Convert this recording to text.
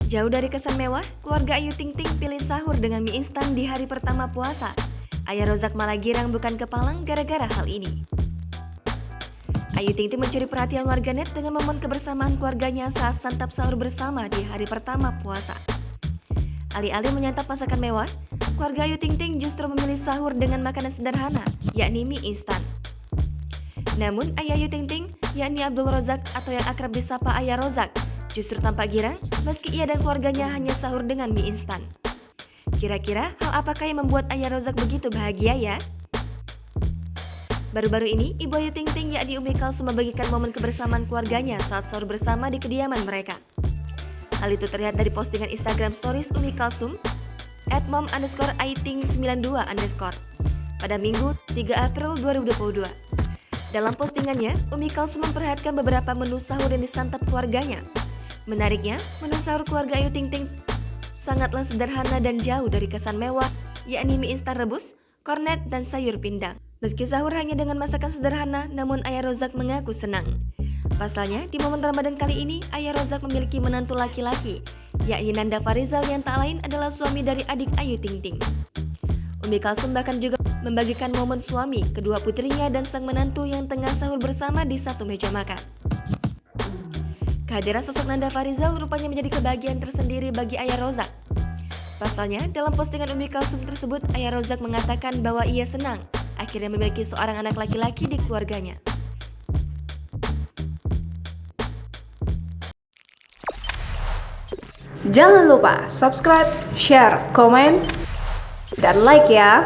Jauh dari kesan mewah, keluarga Ayu Ting Ting pilih sahur dengan mie instan di hari pertama puasa. Ayah Rozak malah girang bukan kepalang gara-gara hal ini. Ayu Ting Ting mencuri perhatian warganet dengan momen kebersamaan keluarganya saat santap sahur bersama di hari pertama puasa. Alih-alih menyantap masakan mewah, keluarga Ayu Ting Ting justru memilih sahur dengan makanan sederhana, yakni mie instan. Namun ayah Ayu Ting Ting, yakni Abdul Rozak atau yang akrab disapa Ayah Rozak, justru tampak girang meski ia dan keluarganya hanya sahur dengan mie instan. Kira-kira hal apakah yang membuat Ayah Rozak begitu bahagia ya? Baru-baru ini, Ibu Ayu Ting Ting yakni Umi Kalsum membagikan momen kebersamaan keluarganya saat sahur bersama di kediaman mereka. Hal itu terlihat dari postingan Instagram Stories Umi Kalsum @mom_aiting92_ pada Minggu 3 April 2022. Dalam postingannya, Umi Kalsum memperlihatkan beberapa menu sahur yang disantap keluarganya. Menariknya, menu sahur keluarga Ayu Ting Ting sangatlah sederhana dan jauh dari kesan mewah, yakni mie instan rebus, kornet, dan sayur pindang. Meski sahur hanya dengan masakan sederhana, namun Ayah Rozak mengaku senang. Pasalnya, di momen Ramadan kali ini, Ayah Rozak memiliki menantu laki-laki, yakni Nanda Farizal yang tak lain adalah suami dari adik Ayu Ting Ting. Umi Kalsum bahkan juga membagikan momen suami, kedua putrinya, dan sang menantu yang tengah sahur bersama di satu meja makan. Kehadiran sosok Nanda Farizal rupanya menjadi kebahagiaan tersendiri bagi Ayah Rozak. Pasalnya, dalam postingan Umi Kalsum tersebut, Ayah Rozak mengatakan bahwa ia senang akhirnya memiliki seorang anak laki-laki di keluarganya. Jangan lupa subscribe, share, komen, dan like ya!